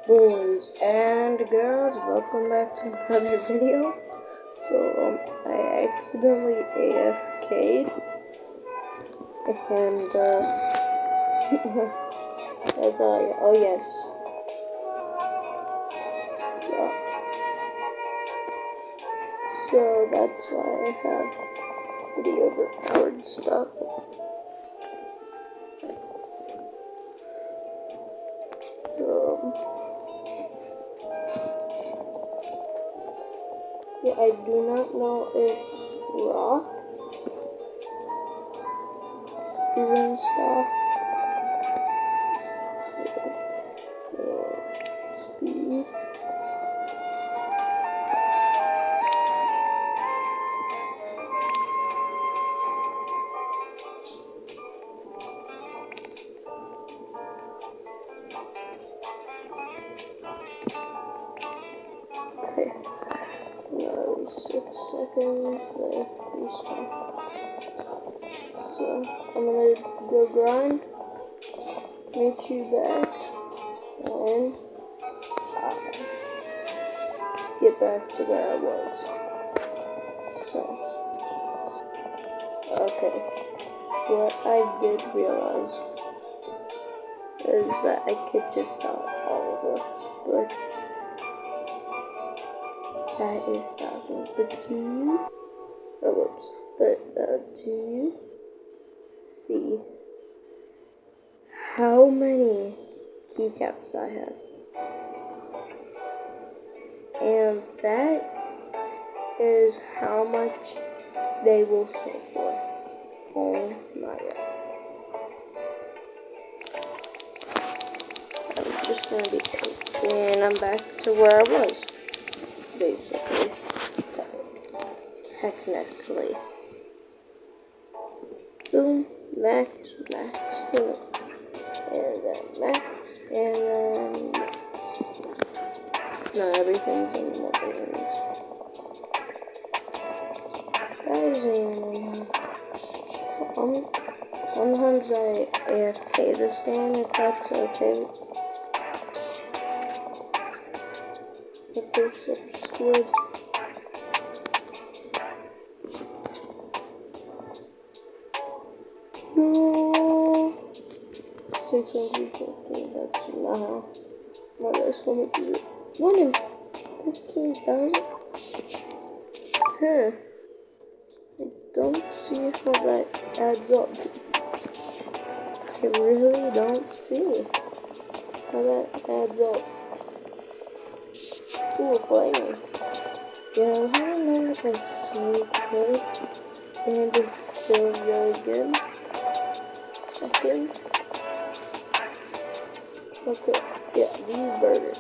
Boys and girls, welcome back to another video. So, I accidentally AFK'd, and, that's all oh yes. Yeah. So, that's why I have video record stuff. Yeah, I do not know if Rock is in stock. Speed. Okay. 6 seconds. So I'm gonna go grind. Meet you back and get back to where I was. So, okay. What I did realize is that I could just sell all of us, but that is thousands. But do you? Oh, whoops. But do you see how many keycaps I have? And that is how much they will sell for. Oh my god. I'm just gonna be quick. And I'm back to where I was. Basically. Technically. Boom, max, boom. And then max, and then max. No, everything's in multi-rings. So sometimes I AFK this game if that's okay. If this good. No. 650, that's not how. My last one is 1 in 15,000. Huh. I don't see how that adds up. I really don't see how that adds up. Ooh, flaming. Yeah, I don't know if it's so good. And it's still really good. Second. Okay, yeah, these burgers.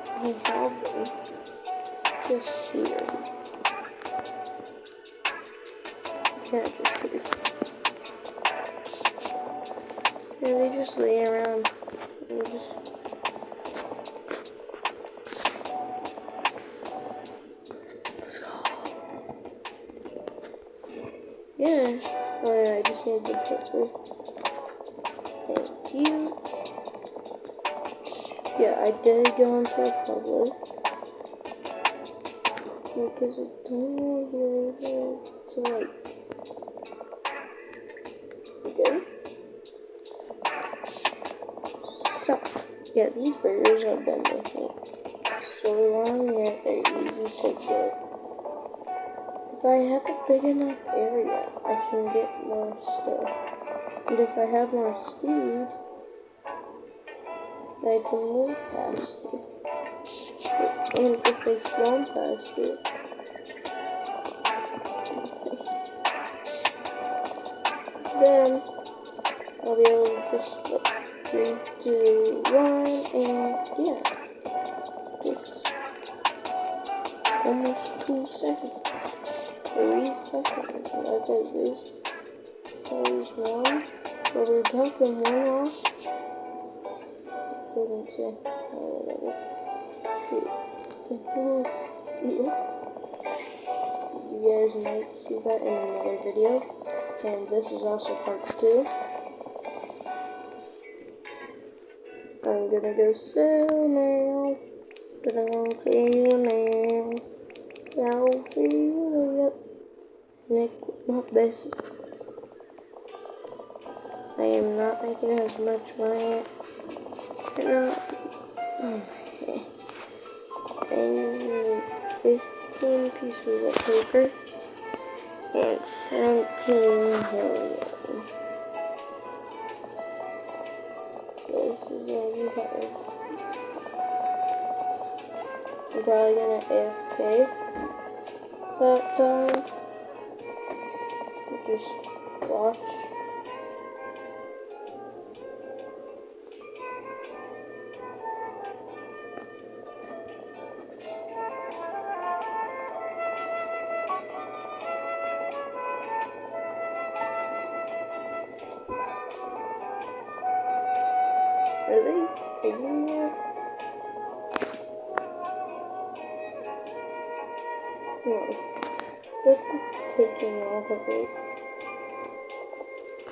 I have them just here. Can't just put it. Yeah, they just lay around and just. Let's go. Yeah. Oh yeah, I just need the paper. Thank you. Yeah, I did go into a public because I don't know where to like. Okay. So, yeah, these burgers have been with me so long, yet they're easy to get. If I have a big enough area, I can get more stuff. And if I have more speed, I can move faster. And if they spawn faster, then I'll be able to just like 3, 2, 1, and yeah. Just almost 2 seconds. 3 seconds. Like this. There's one. So we're talking one off. Didn't say. Whatever. The whole steal. You guys might see that in another video. And this is also part 2. I'm gonna go sell now. Gonna go kill now. I'll feel it. Make my best. I am not making as much money. Okay. I need 15 pieces of paper and 17 helium. This is all we have. I'm probably gonna AFK that time. Just watch. Are they taking that? No. They're taking off of it.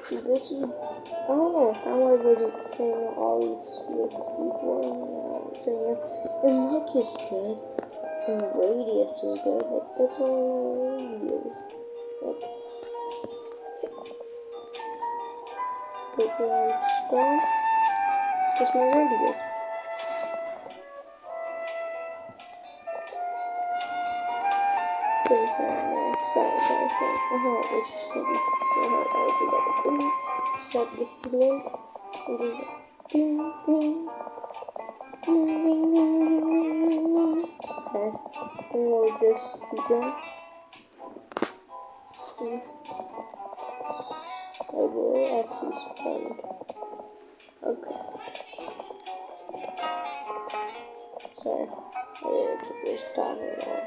See, this is... I don't know how I wasn't saying all these bits before, and now I'm saying it. And luck is good. And radius is good. Like, that's all radius. Like, paper on spawn. That's my radius. Pretty fair on the outside, I think. Which is city. So I would do that. Boom. Set this to the end. And do that. Ding, ding. Ding, ding, ding, ding, ding, ding. Okay. And we'll just keep going. I will actually spend. Okay. Sorry. I really took this time around.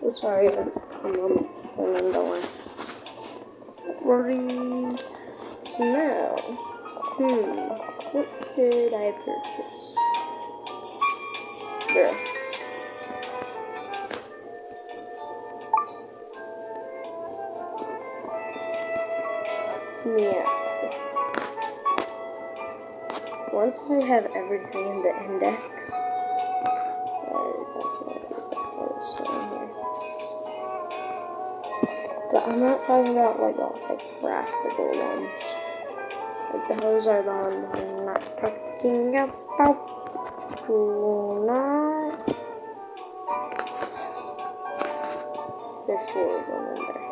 Oh, sorry, I'm spinning the one. Worry now. What should I purchase? Bruh. Yeah. Once I have everything in the index, but I'm not talking about like all the craftable ones. Like those are the ones I'm not talking about. Do not. There's 4 of them in there.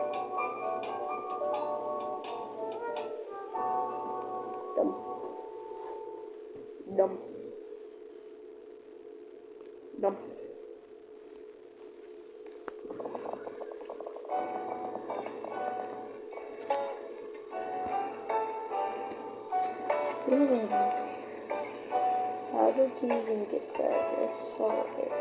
Dumb. How did you even get that? I saw it.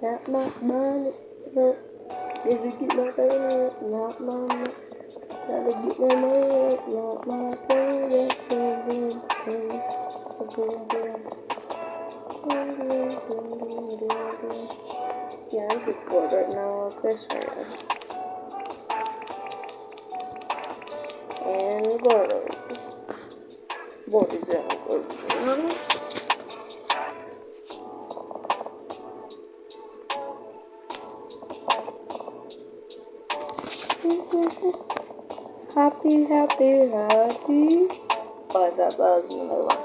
Yeah, not my money, but if you get my money, not my money. Gotta get my money, not my money. Yeah, I'm just bored right now with this right. And Gordos. Boys and Gordos. Happy, happy, happy. Oh, that was another one.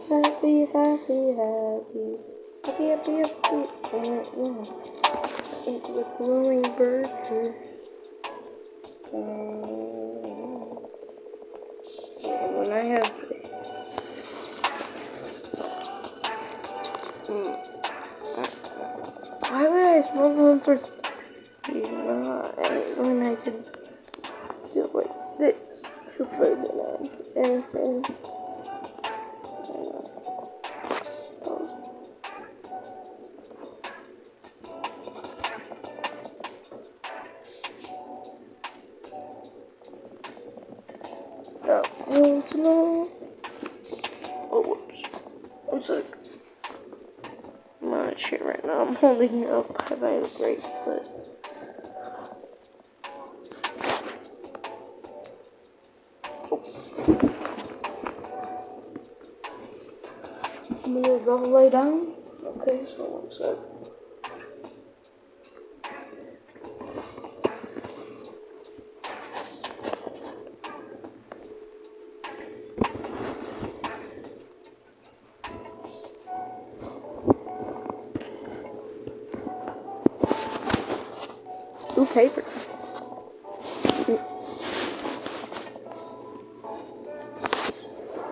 Happy, happy, happy. Happy, happy, happy. It's the glowing burger. And when I have why would I smoke one for when I can do like this for further on anything? Oh, no. Oh, whoops. It's like my shit right now. I'm holding it up. I have a break, but I'm gonna go lay down. Okay, so one sec. Ooh, paper.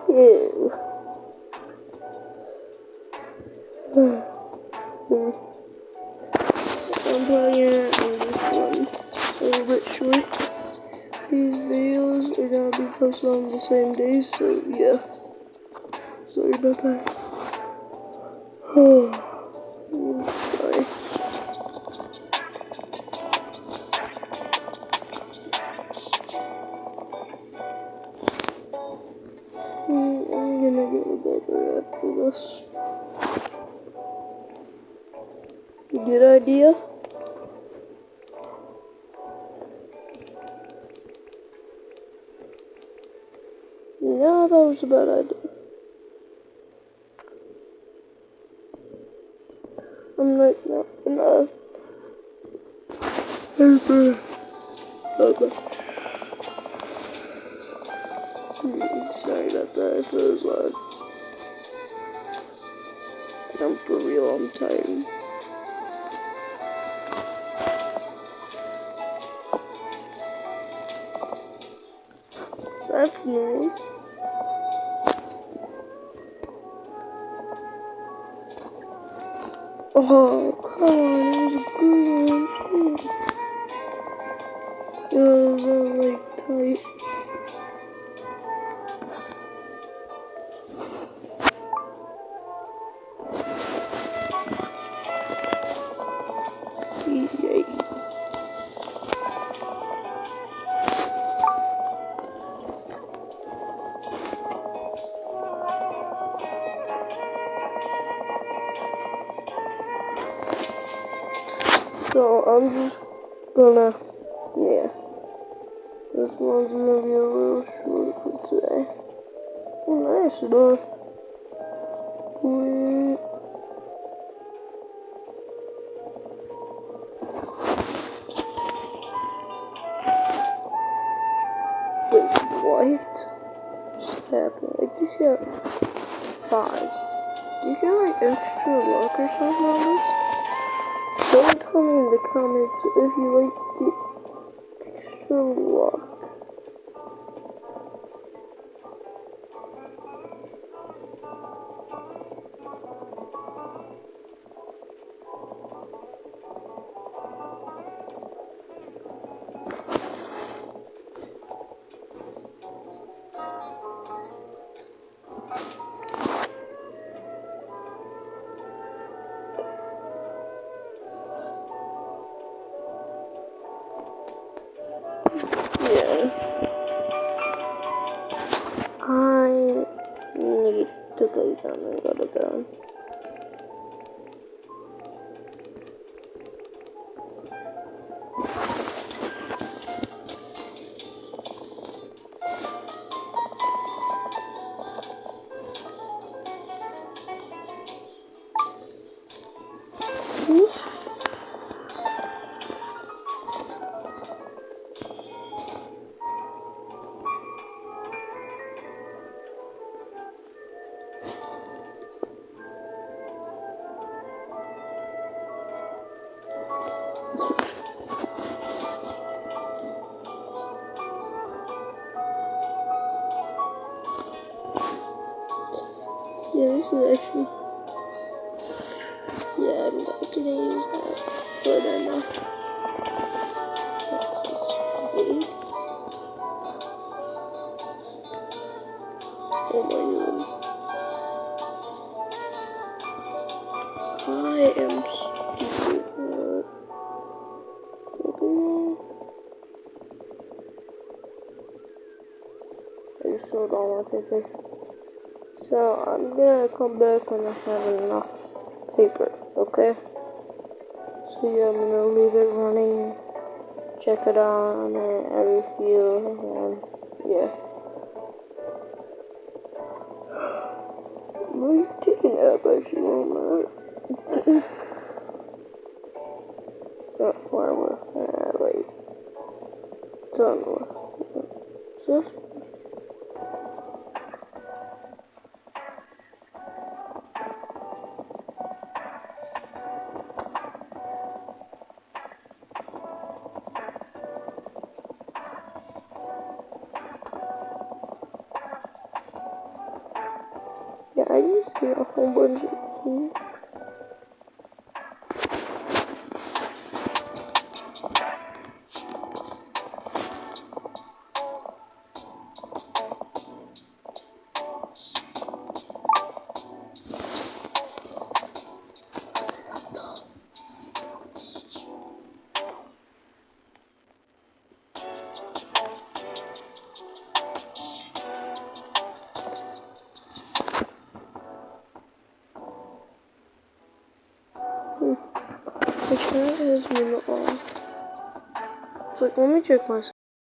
Ew. I'm playing on this one a little bit short. These videos are gonna be posted on the same day, so yeah. Sorry about that. Sorry. I'm gonna get a bed after this. Good idea? Yeah, that was a bad idea. I'm like not enough. Okay. Sorry about that if it was loud. I'm for real, I'm tired. That's new. Oh, come on, it was a good one. It was like tight. Yay. So I'm just gonna, yeah. This one's gonna be a little short for today. Oh, nice enough. Wait, what? Just happened. I just got 5. Do you get like extra luck or something on this? Someone tell me in the comments if you like get extra luck. Yeah. I need to lay down and go to bed. Yeah, this is actually, yeah, I'm not gonna use that, but I'm not. Wait. Oh my god. I am stupid. I just sold all my paper. So I'm gonna come back when I have enough paper, okay? So yeah, I'm gonna leave it running, check it on every few, and yeah. I'm really taking a nap actually one minute. Not far away. Wait. Don't know. So, yeah, I just see a whole bunch of things. The cat has been off. It's like, let me check my